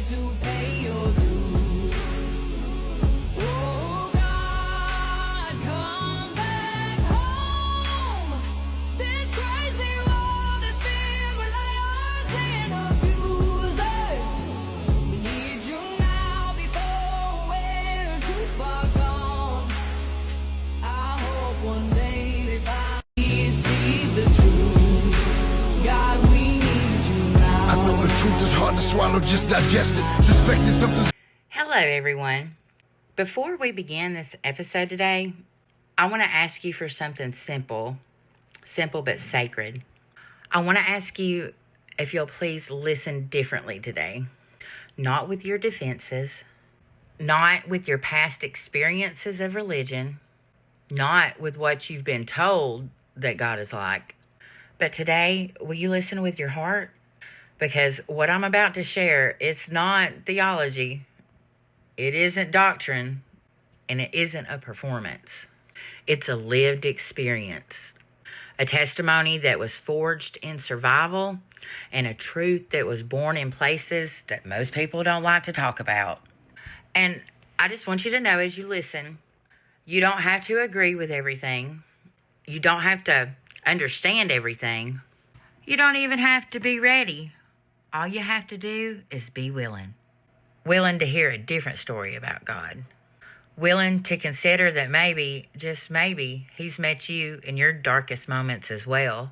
to pay your dues. Oh God, come back home. This crazy world is filled with liars and abusers. We need you now before we're too far gone. I hope one day they finally see the truth. God, we need you now. I know the truth is hard to swallow, just digest it. Suspecting something's. Hello, everyone. Before we begin this episode today, I want to ask you for something simple but sacred. I want to ask you if you'll please listen differently today. Not with your defenses, not with your past experiences of religion, not with what you've been told that God is like. But today, will you listen with your heart? Because what I'm about to share, it's not theology, it isn't doctrine, and it isn't a performance. It's a lived experience, a testimony that was forged in survival, and a truth that was born in places that most people don't like to talk about. And I just want you to know as you listen, you don't have to agree with everything. You don't have to understand everything. You don't even have to be ready. All you have to do is be willing. Willing to hear a different story about God. Willing to consider that maybe, just maybe, He's met you in your darkest moments as well.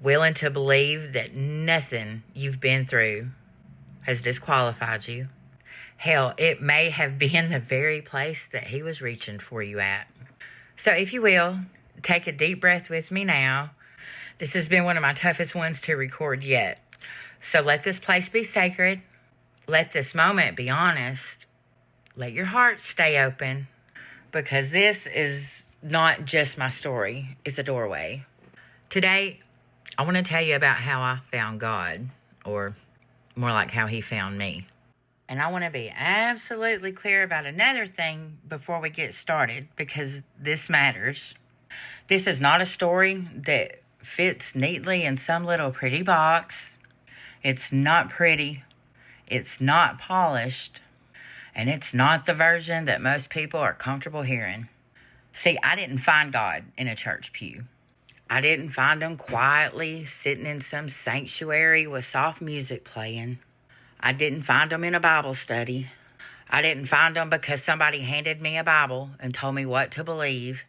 Willing to believe that nothing you've been through has disqualified you. Hell, it may have been the very place that He was reaching for you at. So if you will, take a deep breath with me now. This has been one of my toughest ones to record yet. So let this place be sacred. Let this moment be honest. Let your heart stay open, because this is not just my story. It's a doorway. Today, I want to tell you about how I found God, or more like how He found me. And I want to be absolutely clear about another thing before we get started, because this matters. This is not a story that fits neatly in some little pretty box. It's not pretty. It's not polished. And it's not the version that most people are comfortable hearing. See, I didn't find God in a church pew. I didn't find Him quietly sitting in some sanctuary with soft music playing. I didn't find Him in a Bible study. I didn't find Him because somebody handed me a Bible and told me what to believe.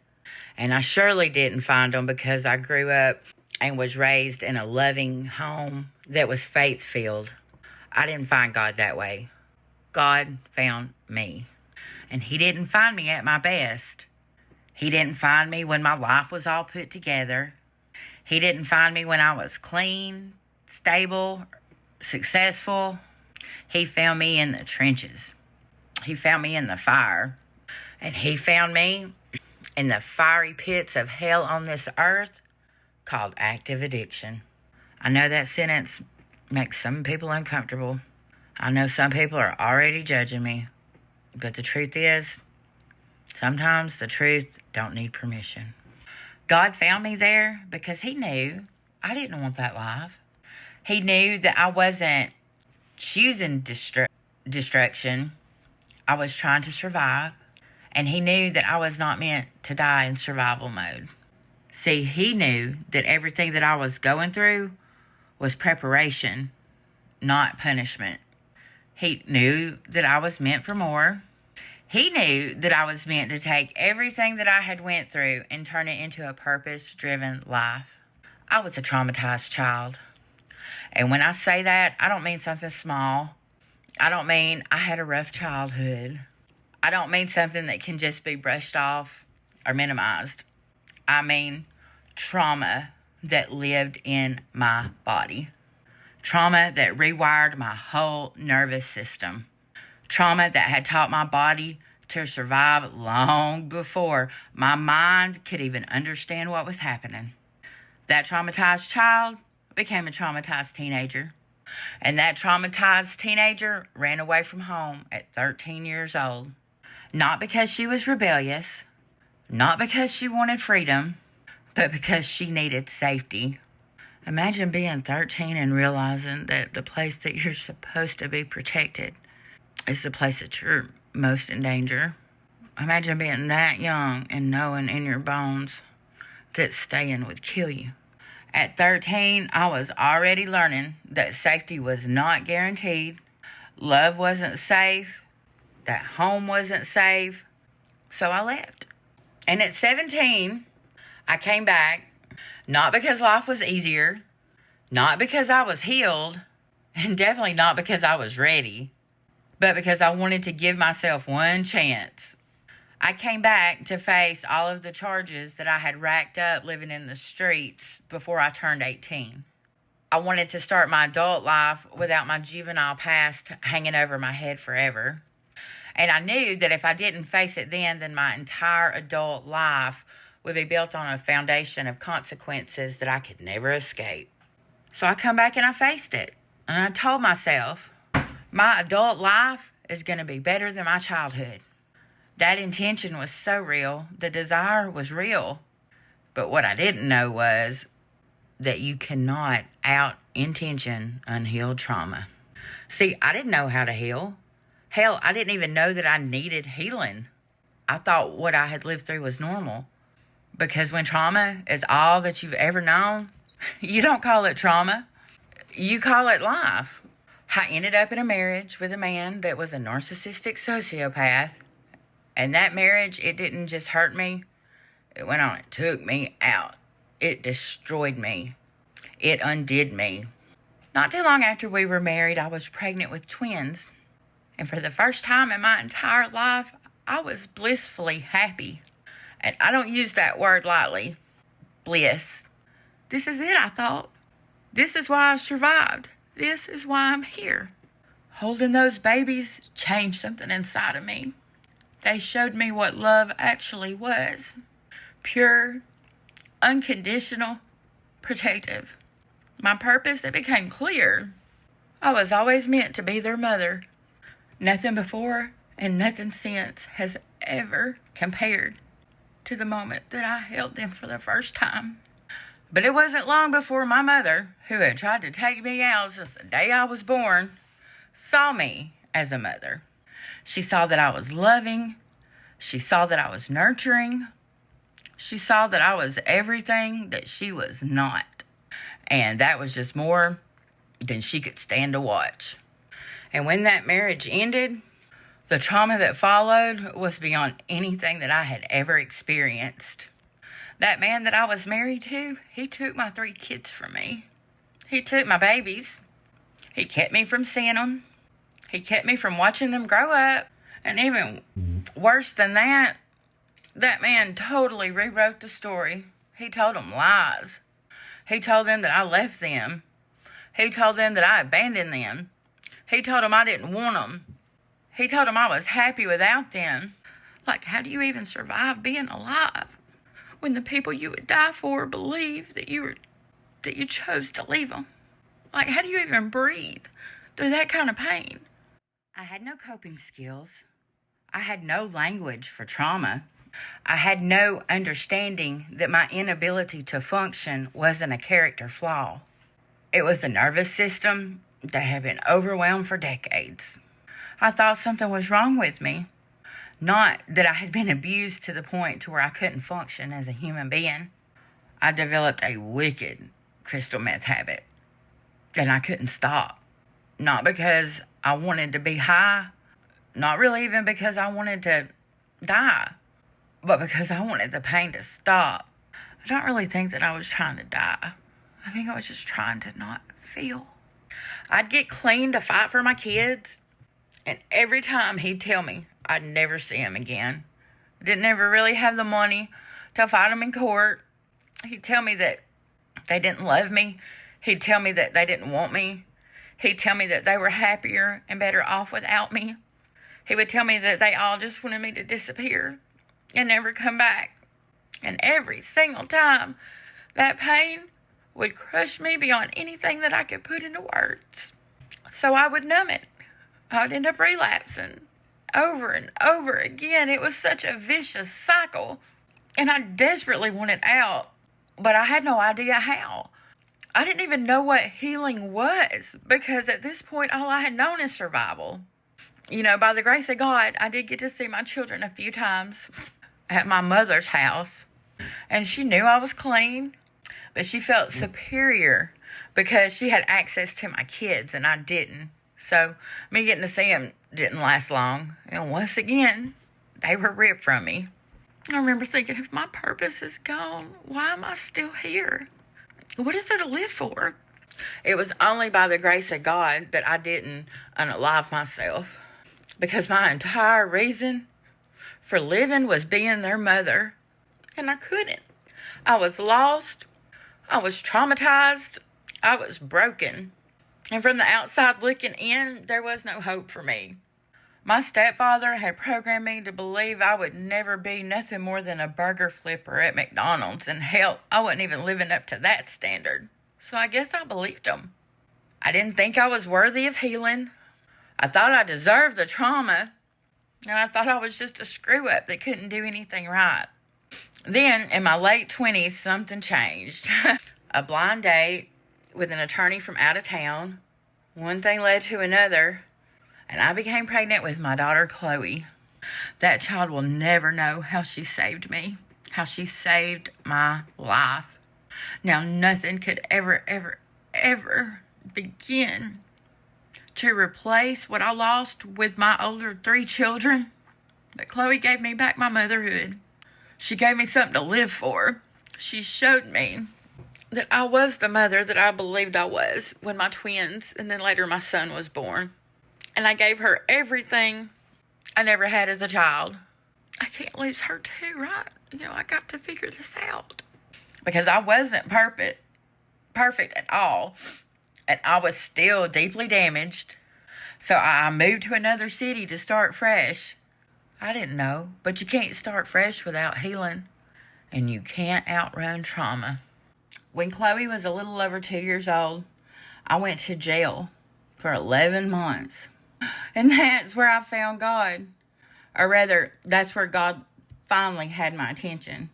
And I surely didn't find Him because I grew up and was raised in a loving home that was faith-filled. I didn't find God that way. God found me. And He didn't find me at my best. He didn't find me when my life was all put together. He didn't find me when I was clean, stable, successful. He found me in the trenches. He found me in the fire. And He found me in the fiery pits of hell on this earth called active addiction. I know that sentence makes some people uncomfortable. I know some people are already judging me. But the truth is, sometimes the truth don't need permission. God found me there because He knew I didn't want that life. He knew that I wasn't choosing destruction. I was trying to survive. And He knew that I was not meant to die in survival mode. See, He knew that everything that I was going through was preparation, not punishment. He knew that I was meant for more. He knew that I was meant to take everything that I had went through and turn it into a purpose-driven life. I was a traumatized child. And when I say that, I don't mean something small. I don't mean I had a rough childhood. I don't mean something that can just be brushed off or minimized. I mean trauma that lived in my body. Trauma that rewired my whole nervous system. Trauma that had taught my body to survive long before my mind could even understand what was happening. That traumatized child became a traumatized teenager. And that traumatized teenager ran away from home at 13 years old. Not because she was rebellious, not because she wanted freedom, but because she needed safety. Imagine being 13 and realizing that the place that you're supposed to be protected is the place that you're most in danger. Imagine being that young and knowing in your bones that staying would kill you. At 13, I was already learning that safety was not guaranteed, love wasn't safe, that home wasn't safe, so I left. And at 17, I came back, not because life was easier, not because I was healed, and definitely not because I was ready, but because I wanted to give myself one chance. I came back to face all of the charges that I had racked up living in the streets before I turned 18. I wanted to start my adult life without my juvenile past hanging over my head forever. And I knew that if I didn't face it then my entire adult life would be built on a foundation of consequences that I could never escape. So I come back and I faced it. And I told myself, my adult life is going to be better than my childhood. That intention was so real. The desire was real. But what I didn't know was that you cannot out-intention unhealed trauma. See, I didn't know how to heal. Hell, I didn't even know that I needed healing. I thought what I had lived through was normal. Because when trauma is all that you've ever known, you don't call it trauma. You call it life. I ended up in a marriage with a man that was a narcissistic sociopath. And that marriage, it didn't just hurt me. It went on, it took me out. It destroyed me. It undid me. Not too long after we were married, I was pregnant with twins. And for the first time in my entire life, I was blissfully happy. And I don't use that word lightly. Bliss. This is it, I thought. This is why I survived. This is why I'm here. Holding those babies changed something inside of me. They showed me what love actually was. Pure, unconditional, protective. My purpose, it became clear. I was always meant to be their mother. Nothing before and nothing since has ever compared to the moment that I held them for the first time. But it wasn't long before my mother, who had tried to take me out since the day I was born, saw me as a mother. She saw that I was loving. She saw that I was nurturing. She saw that I was everything that she was not. And that was just more than she could stand to watch. And when that marriage ended, the trauma that followed was beyond anything that I had ever experienced. That man that I was married to, he took my 3 kids from me. He took my babies. He kept me from seeing them. He kept me from watching them grow up. And even worse than that, that man totally rewrote the story. He told them lies. He told them that I left them. He told them that I abandoned them. He told them I didn't want them. He told them I was happy without them. Like, how do you even survive being alive when the people you would die for believe that you chose to leave them? Like, how do you even breathe through that kind of pain? I had no coping skills. I had no language for trauma. I had no understanding that my inability to function wasn't a character flaw. It was a nervous system that had been overwhelmed for decades. I thought something was wrong with me. Not that I had been abused to the point to where I couldn't function as a human being. I developed a wicked crystal meth habit, and I couldn't stop. Not because I wanted to be high, not really even because I wanted to die, but because I wanted the pain to stop. I don't really think that I was trying to die. I think I was just trying to not feel. I'd get clean to fight for my kids, and every time he'd tell me I'd never see him again. I didn't ever really have the money to fight him in court. He'd tell me that they didn't love me. He'd tell me that they didn't want me. He'd tell me that they were happier and better off without me. He would tell me that they all just wanted me to disappear and never come back. And every single time, that pain would crush me beyond anything that I could put into words. So I would numb it. I would end up relapsing over and over again. It was such a vicious cycle, and I desperately wanted out, but I had no idea how. I didn't even know what healing was, because at this point, all I had known is survival. By the grace of God, I did get to see my children a few times at my mother's house. And she knew I was clean, but she felt superior because she had access to my kids and I didn't. So me getting to see them didn't last long. And once again, they were ripped from me. I remember thinking, if my purpose is gone, why am I still here? What is there to live for? It was only by the grace of God that I didn't unalive myself, because my entire reason for living was being their mother, and I couldn't. I was lost. I was traumatized. I was broken. And from the outside looking in, there was no hope for me. My stepfather had programmed me to believe I would never be nothing more than a burger flipper at McDonald's, and hell, I wasn't even living up to that standard. So I guess I believed him. I didn't think I was worthy of healing. I thought I deserved the trauma, and I thought I was just a screw-up that couldn't do anything right. Then, in my late 20s, something changed. A blind date with an attorney from out of town. One thing led to another, and I became pregnant with my daughter, Chloe. That child will never know how she saved me, how she saved my life. Now, nothing could ever, ever, ever begin to replace what I lost with my older 3 children. But Chloe gave me back my motherhood. She gave me something to live for. She showed me that I was the mother that I believed I was when my twins and then later my son was born. And I gave her everything I never had as a child. I can't lose her too, right? I got to figure this out. Because I wasn't perfect at all. And I was still deeply damaged. So I moved to another city to start fresh. I didn't know, but you can't start fresh without healing. And you can't outrun trauma. When Chloe was a little over 2 years old, I went to jail for 11 months. And that's where I found God. Or rather, that's where God finally had my attention.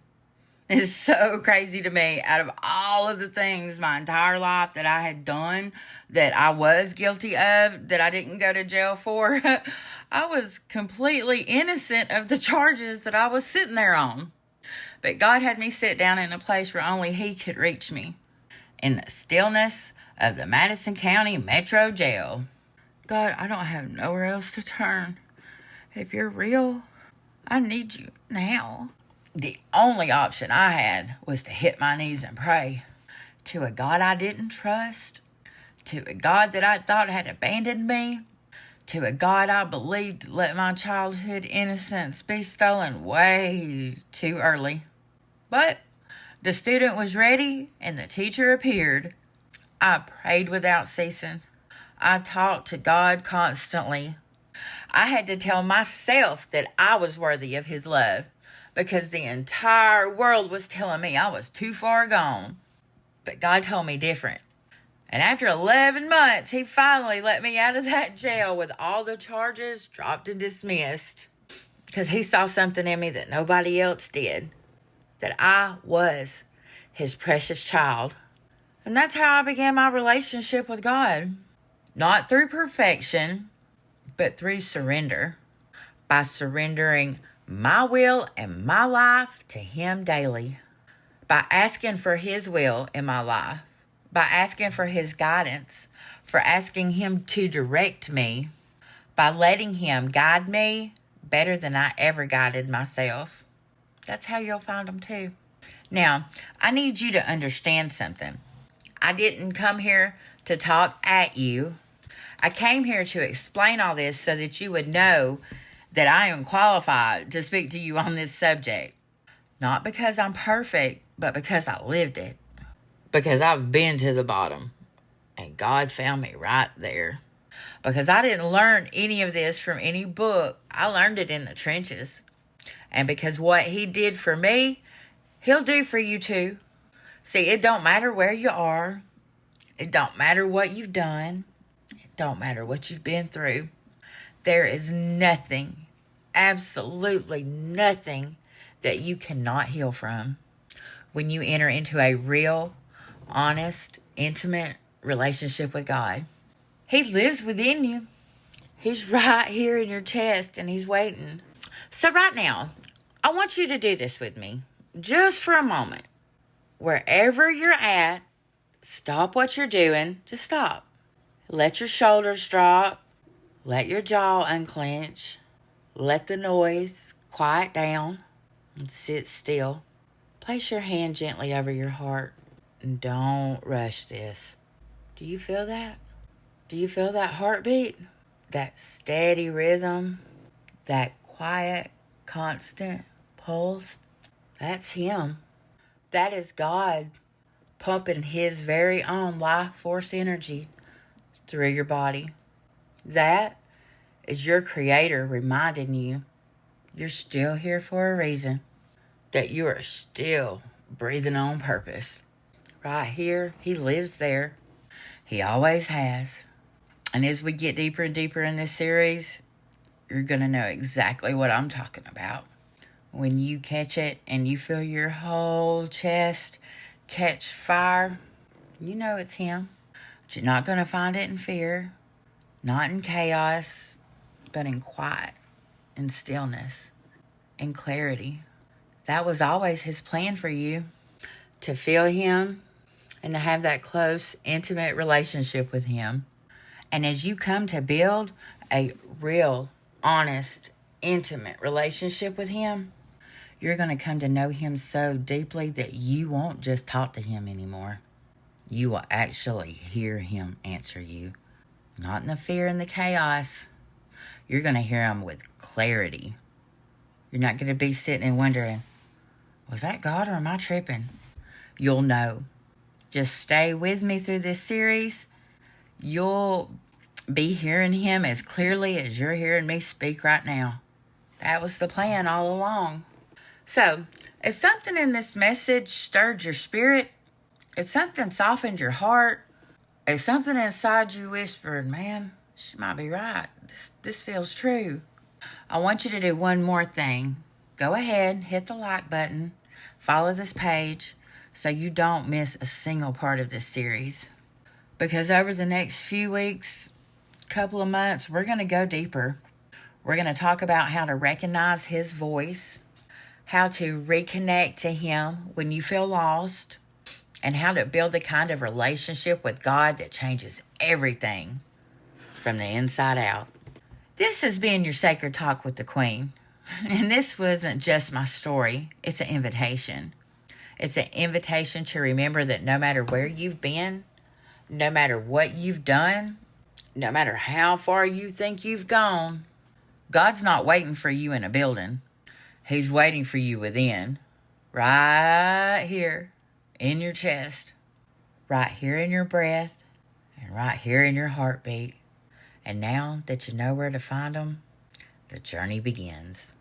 It's so crazy to me. Out of all of the things my entire life that I had done, that I was guilty of, that I didn't go to jail for, I was completely innocent of the charges that I was sitting there on. But God had me sit down in a place where only He could reach me. In the stillness of the Madison County Metro Jail. God, I don't have nowhere else to turn. If you're real, I need you now. The only option I had was to hit my knees and pray to a God I didn't trust, to a God that I thought had abandoned me, to a God I believed let my childhood innocence be stolen way too early. But the student was ready and the teacher appeared. I prayed without ceasing. I talked to God constantly. I had to tell myself that I was worthy of His love, because the entire world was telling me I was too far gone. But God told me different. And after 11 months, He finally let me out of that jail with all the charges dropped and dismissed. Because He saw something in me that nobody else did. That I was His precious child. And that's how I began my relationship with God. Not through perfection, but through surrender. By surrendering my will and my life to Him daily. By asking for His will in my life. By asking for His guidance. For asking Him to direct me. By letting Him guide me better than I ever guided myself. That's how you'll find Him too. Now, I need you to understand something. I didn't come here to talk at you. I came here to explain all this so that you would know that I am qualified to speak to you on this subject. Not because I'm perfect, but because I lived it. Because I've been to the bottom. And God found me right there. Because I didn't learn any of this from any book. I learned it in the trenches. And because what He did for me, He'll do for you too. See, it don't matter where you are. It don't matter what you've done. It don't matter what you've been through. There is nothing, absolutely nothing, that you cannot heal from when you enter into a real, honest, intimate relationship with God. He lives within you. He's right here in your chest and he's waiting. So right now, I want you to do this with me. Just for a moment. Wherever you're at, stop what you're doing. Just stop. Let your shoulders drop. Let your jaw unclench. Let the noise quiet down and sit still. Place your hand gently over your heart and don't rush this. Do you feel that? Do you feel that heartbeat? That steady rhythm? That quiet, constant pulse? That's Him. That is God pumping His very own life force energy through your body. That is your Creator reminding you you're still here for a reason, that you are still breathing on purpose. Right here, He lives there. He always has. And as we get deeper and deeper in this series, you're going to know exactly what I'm talking about. When you catch it and you feel your whole chest catch fire, you know it's Him. But you're not going to find it in fear, not in chaos, but in quiet, in stillness, in clarity. That was always His plan for you, to feel Him and to have that close, intimate relationship with Him. And as you come to build a real, honest, intimate relationship with Him, you're going to come to know Him so deeply that you won't just talk to Him anymore. You will actually hear Him answer you. Not in the fear and the chaos. You're going to hear Him with clarity. You're not going to be sitting and wondering, was that God or am I tripping? You'll know. Just stay with me through this series. You'll be hearing Him as clearly as you're hearing me speak right now. That was the plan all along. So, if something in this message stirred your spirit, if something softened your heart, if something inside you whispered, man, she might be right. This feels true. I want you to do one more thing. Go ahead, hit the like button, follow this page so you don't miss a single part of this series. Because over the next few weeks, couple of months, we're going to go deeper. We're going to talk about how to recognize His voice, how to reconnect to Him when you feel lost, and how to build the kind of relationship with God that changes everything from the inside out. This has been your Sacred Talk with the Queen. And this wasn't just my story. It's an invitation. It's an invitation to remember that no matter where you've been, no matter what you've done, no matter how far you think you've gone, God's not waiting for you in a building. He's waiting for you within. Right here in your chest. Right here in your breath. And right here in your heartbeat. And now that you know where to find Him, the journey begins.